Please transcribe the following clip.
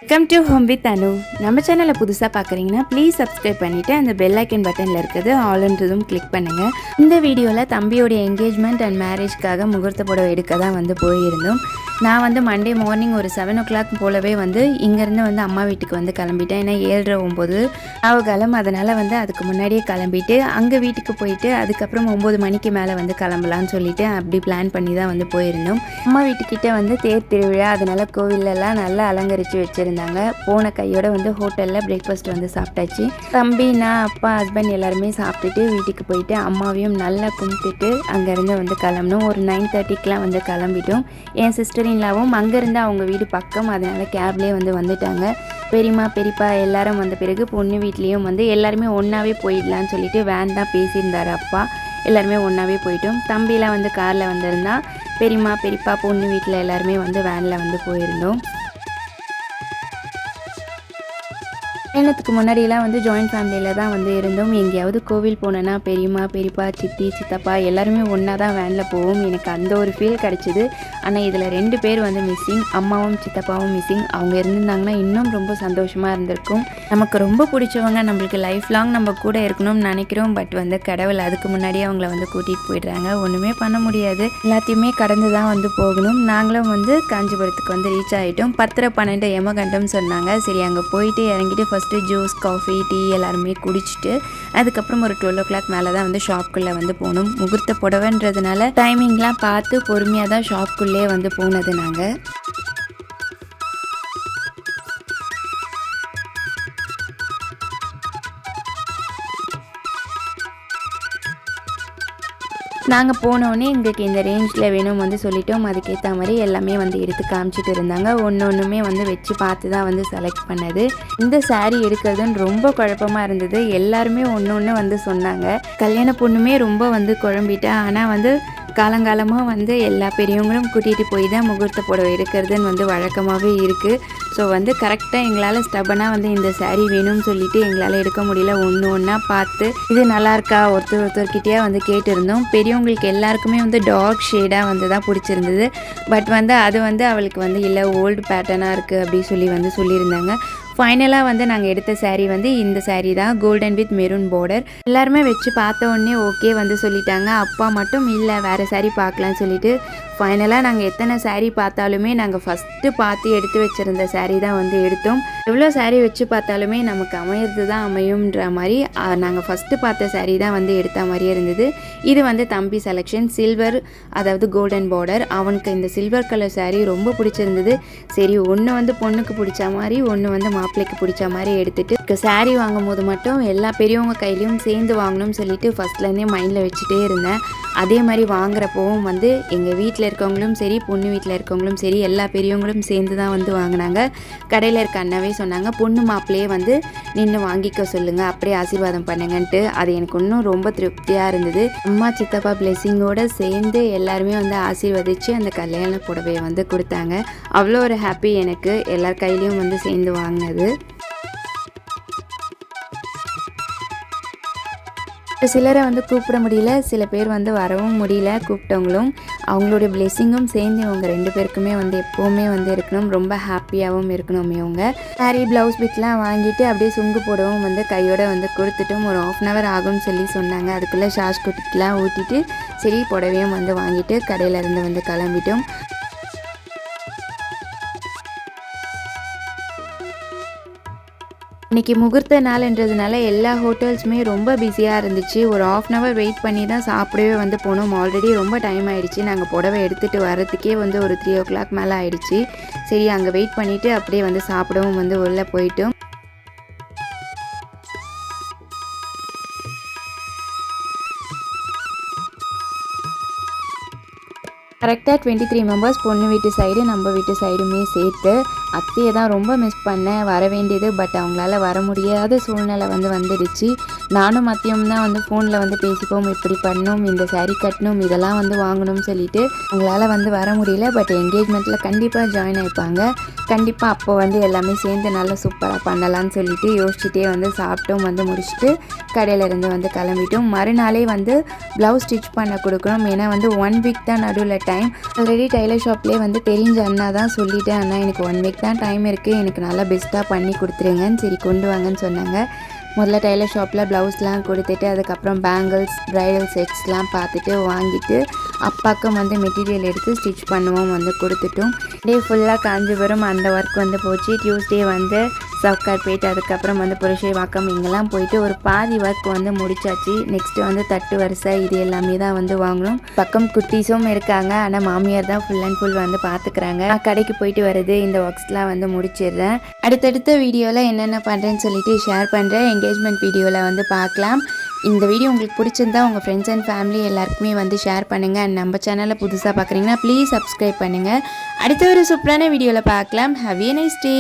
Welcome to home with அனு. நம்ம சேனலை புதுசாக பார்க்குறீங்கன்னா ப்ளீஸ் சப்ஸ்கிரைப் பண்ணிவிட்டு அந்த பெல் ஐக்கன் பட்டனில் இருக்கிறது ஆல்ன்றதும் கிளிக் பண்ணுங்கள். இந்த வீடியோவில் தம்பியோடைய என்கேஜ்மெண்ட் அண்ட் மேரேஜ்க்காக முகூர்த்த புடவை எடுக்க தான் போயிருந்தோம். நான் மண்டே மார்னிங் ஒரு 7 o'clock போலவே இங்கேருந்து அம்மா வீட்டுக்கு கிளம்பிட்டேன். ஏன்னா 7:30-9 காலம், அதனால் அதுக்கு முன்னாடியே கிளம்பிட்டு அங்கே வீட்டுக்கு போயிட்டு அதுக்கப்புறம் 9 மணிக்கு மேலே கிளம்பலான்னு சொல்லிட்டு அப்படி பிளான் பண்ணி தான் போயிருந்தோம். அம்மா வீட்டுக்கிட்ட தேர் திருவிழா, அதனால் கோவிலெல்லாம் நல்லா அலங்கரித்து வச்சுருந்தாங்க. போன கையோட ஹோட்டலில் பிரேக்ஃபாஸ்ட் சாப்பிட்டாச்சு. தம்பி, நான், அப்பா, ஹஸ்பண்ட் எல்லாருமே சாப்பிட்டுட்டு வீட்டுக்கு போயிட்டு அம்மாவையும் நல்லா கும்பிட்டுட்டு அங்கேருந்து கிளம்பணும். ஒரு 9:30க்கெலாம் கிளம்பிட்டோம். என் சிஸ்டரின்லாவும் அங்கேருந்து அவங்க வீடு பக்கம், அதனால் கேப்லேயே வந்துட்டாங்க. பெரியம்மா பெரியப்பா எல்லாரும் வந்த பிறகு பொண்ணு வீட்லேயும் எல்லாருமே ஒன்றாவே போயிடலான்னு சொல்லிட்டு வேன் தான் பேசியிருந்தார் அப்பா. எல்லாருமே ஒன்றாவே போயிட்டோம். தம்பிலாம் காரில் வந்திருந்தா. பெரியம்மா பெரியப்பா பொண்ணு வீட்டில் எல்லாருமே வேனில் போயிருந்தோம். கல்யாணத்துக்கு முன்னாடியெல்லாம் ஜாயின்ட் ஃபேமிலியில் தான் இருந்தோம். எங்கேயாவது கோவில் போனேன்னா பெரியம்மா பெரியப்பா சித்தி சித்தப்பா எல்லாருமே ஒன்றா தான் வேனில் போவோம். எனக்கு அந்த ஒரு ஃபீல் கிடச்சிது. ஆனால் இதில் 2 பேர் மிஸ்ஸிங். அம்மாவும் சித்தப்பாவும் மிஸ்ஸிங். அவங்க இருந்திருந்தாங்கன்னா இன்னும் ரொம்ப சந்தோஷமாக இருந்திருக்கும். நமக்கு ரொம்ப பிடிச்சவங்க நம்மளுக்கு லைஃப் லாங் நம்ம கூட இருக்கணும்னு நினைக்கிறோம். பட் கடவுள் அதுக்கு முன்னாடியே அவங்கள கூட்டிகிட்டு போயிடுறாங்க. ஒன்றுமே பண்ண முடியாது. எல்லாத்தையுமே கடந்து தான் போகணும். நாங்களும் காஞ்சிபுரத்துக்கு ரீச் ஆகிட்டோம். 10:12 எமகண்டம் சொன்னாங்க. சரி, அங்கே போயிட்டு இறங்கிட்டு ஃபஸ்ட்டு ஜூஸ் காஃபி டீ எல்லாருமே குடிச்சிட்டு அதுக்கப்புறம் ஒரு 12 o'clock மேலே தான் ஷாப்புக்குள்ளே போகணும். முகூர்த்த புடவைன்றதுனால டைமிங்லாம் பார்த்து பொறுமையாக தான் ஷாப்புக்குள்ளே போனது. நாங்கள் நாங்கள் போனோடனே எங்களுக்கு இந்த ரேஞ்சில் வேணும் சொல்லிட்டோம். அதுக்கேற்ற மாதிரி எல்லாமே எடுத்து காமிச்சிட்டு இருந்தாங்க. ஒன்றுமே வச்சு பார்த்து தான் செலக்ட் பண்ணது. இந்த சாரீ எடுக்கிறதுன்னு ரொம்ப குழப்பமாக இருந்தது. எல்லாருமே ஒன்று சொன்னாங்க. கல்யாண பொண்ணுமே ரொம்ப குழம்பிட்டா. ஆனால் காலங்காலமாக எல்லா பெரியவங்களும் கூட்டிகிட்டு போய் தான் முகூர்த்த புடவை எடுக்கிறதுன்னு வழக்கமாகவே இருக்குது. ஸோ கரெக்டாக எங்களால் ஸ்டபனாக இந்த சாரீ வேணும்னு சொல்லிட்டு எங்களால் எடுக்க முடியல. ஒன்றா பார்த்து இது நல்லாயிருக்கா ஒருத்தர்கிட்டயே கேட்டிருந்தோம். பெரியவங்களுக்கு எல்லாருக்குமே டார்க் ஷேடாக தான் பிடிச்சிருந்தது. பட் அது அவளுக்கு இல்லை ஓல்டு பேட்டர்னாக இருக்குது அப்படி சொல்லி சொல்லியிருந்தாங்க. ஃபைனலாக நாங்கள் எடுத்த சாரீ இந்த சாரீ தான், கோல்டன் வித் மெரூன் பார்டர். எல்லாருமே வச்சு பார்த்த உடனே ஓகே சொல்லிட்டாங்க. அப்பா மட்டும் இல்லை வேறு சாரீ பார்க்கலான்னு சொல்லிட்டு ஃபைனலாக நாங்கள் எத்தனை சாரீ பார்த்தாலுமே நாங்கள் ஃபஸ்ட்டு பார்த்து எடுத்து வச்சுருந்த சாரீ தான் எடுத்தோம். எவ்வளோ சாரீ வச்சு பார்த்தாலுமே நமக்கு அமையிறது தான் அமையும்ன்ற மாதிரி நாங்கள் ஃபஸ்ட்டு பார்த்த சாரீ தான் எடுத்த மாதிரியே இருந்தது. இது தம்பி செலெக்ஷன் சில்வர், அதாவது கோல்டன் பார்டர். அவனுக்கு இந்த சில்வர் கலர் சாரீ ரொம்ப பிடிச்சிருந்தது. சரி, ஒன்று பொண்ணுக்கு பிடிச்ச மாதிரி, ஒன்று மாப்பிள்ளைக்கு பிடிச்ச மாதிரி எடுத்துகிட்டு சாரீ வாங்கும் போது மட்டும் எல்லா பெரியவங்க கையிலையும் சேர்ந்து வாங்கணும்னு சொல்லிட்டு ஃபஸ்ட்லேருந்தே மைண்டில் வச்சுட்டே இருந்தேன். அதே மாதிரி வாங்குறப்பவும் எங்கள் வீட்டில் இருக்கவங்களும் சரி பொண்ணு வீட்டில் இருக்கவங்களும் சரி எல்லா பெரியவங்களும் சேர்ந்து தான் வாங்கினாங்க. கடையில் இருக்க அண்ணாவே சொன்னாங்க, பொண்ணு மாப்பிள்ளையே நின்று வாங்கிக்க சொல்லுங்கள், அப்படியே ஆசீர்வாதம் பண்ணுங்கன்ட்டு. அது எனக்கு இன்னும் ரொம்ப திருப்தியாக இருந்தது. அம்மா சித்தப்பா பிளெஸ்ஸிங்கோடு சேர்ந்து எல்லாருமே ஆசீர்வதித்து அந்த கல்யாண புடவையை கொடுத்தாங்க. அவ்வளோ ஒரு ஹாப்பி எனக்கு எல்லார் கையிலையும் சேர்ந்து வாங்கினது. சிலரை கூப்பிட முடியல, சில பேர் வரவும் முடியல. கூப்பிட்டவங்களும் அவங்களுடைய பிளெஸ்ஸிங்கும் சேர்ந்து இவங்க 2 பேருக்குமே எப்போவுமே இருக்கணும். ரொம்ப ஹாப்பியாகவும் இருக்கணும். இவங்க சாரீ ப்ளவுஸ் பிட்லாம் வாங்கிட்டு அப்படியே சுங்கு போடவும் கையோட கொடுத்துட்டும் ஒரு 1/2 hour ஆகும்னு சொல்லி சொன்னாங்க. அதுக்குள்ளே ஷாஷ் குட்டிலாம் ஊட்டிட்டு சரி புடவையும் வாங்கிட்டு கடையிலேருந்து கிளம்பிட்டோம். இன்றைக்கி முகூர்த்த நாள்ன்றதுனால எல்லா ஹோட்டல்ஸுமே ரொம்ப பிஸியாக இருந்துச்சு. ஒரு 1/2 hour வெயிட் பண்ணி தான் சாப்பிடவே போனோம். ஆல்ரெடி ரொம்ப டைம் ஆகிடுச்சு. நாங்கள் புடவை எடுத்துகிட்டு வரத்துக்கே ஒரு 3 o'clock மேலே ஆகிடுச்சு. சரி, அங்கே வெயிட் பண்ணிவிட்டு அப்படியே சாப்பிடவும் உள்ளே போயிட்டோம். கரெக்டாக 23 மெம்பர்ஸ் பொண்ணு வீட்டு சைடு நம்ம வீட்டு சைடுமே சேர்த்து. அத்தையை தான் ரொம்ப மிஸ் பண்ணேன், வர வேண்டியது. பட் அவங்களால வர முடியாத சூழ்நிலை வந்துடுச்சு. நானும் மத்தியம் தான் வந்து ஃபோனில் வந்து பேசிப்போம், இப்படி பண்ணணும், இந்த saree கட்டணும், இதெல்லாம் வந்து வாங்கணும்னு சொல்லிட்டு அவங்களால வந்து வர முடியல. பட் என்கேஜ்மெண்ட்டில் கண்டிப்பாக ஜாயின் ஆகிப்பாங்க. கண்டிப்பாக அப்போ வந்து எல்லாமே சேர்ந்து நல்லா சூப்பராக பண்ணலான்னு சொல்லிட்டு யோசிச்சுட்டே வந்து சாப்பிட்டோம், வந்து முடிச்சுட்டு கடையிலேருந்து வந்து கிளம்பிட்டோம். மறுநாளே வந்து ப்ளவுஸ் ஸ்டிச் பண்ண கொடுக்கணும். ஏன்னா வந்து 1 வீக் தான் நடுவில் டைம். ஆல்ரெடி டெய்லர் ஷாப்லேயே வந்து தெரிஞ்ச அண்ணா தான் சொல்லிட்டேன், அண்ணா எனக்கு 1 வீக் தான் டைம் இருக்குது, எனக்கு நல்லா பெஸ்ட்டாக பண்ணி கொடுத்துருங்கன்னு. சரி கொண்டு வாங்கன்னு சொன்னாங்க. முதல்ல டெய்லர் ஷாப்பில் ப்ளவுஸ்லாம் கொடுத்துட்டு அதுக்கப்புறம் பேங்கிள்ஸ் ப்ரைடல் செட்ஸ்லாம் பார்த்துட்டு வாங்கிட்டு அப்பாவுக்கும் வந்து மெட்டீரியல் எடுத்து ஸ்டிச் பண்ணுவோம் வந்து கொடுத்துட்டோம். டே ஃபுல்லாக காஞ்சிபுரம் அந்த ஒர்க் வந்து போச்சு. டியூஸ்டே வந்து சவுக்கார்பேட், அதுக்கப்புறம் வந்து புரஷைவாக்கம் இங்கெல்லாம் போயிட்டு ஒரு பாதி ஒர்க் வந்து முடிச்சாச்சு. நெக்ஸ்ட்டு வந்து தட்டு வரிசை இது எல்லாமே தான் வந்து வாங்கணும். பக்கம் குட்டீஸும் இருக்காங்க, ஆனால் மாமியார் தான் ஃபுல் அண்ட் ஃபுல் வந்து பார்த்துக்கிறாங்க. நான் கடைக்கு போயிட்டு வருது இந்த ஒர்க்ஸ்லாம் வந்து முடிச்சிடுறேன். அடுத்தடுத்த வீடியோவில் என்னென்ன பண்ணுறேன்னு சொல்லிட்டு ஷேர் பண்ணுறேன். என்கேஜ்மெண்ட் வீடியோவில் வந்து பார்க்கலாம். இந்த வீடியோ உங்களுக்கு பிடிச்சிருந்தா உங்கள் ஃப்ரெண்ட்ஸ் அண்ட் ஃபேமிலி எல்லாருக்குமே வந்து ஷேர் பண்ணுங்கள். அண்ட் நம்ம சேனலை புதுசாக பார்க்குறீங்கன்னா ப்ளீஸ் சப்ஸ்கிரைப் பண்ணுங்கள். அடுத்த ஒரு சூப்பரான வீடியோவில் பார்க்கலாம். Have a nice day.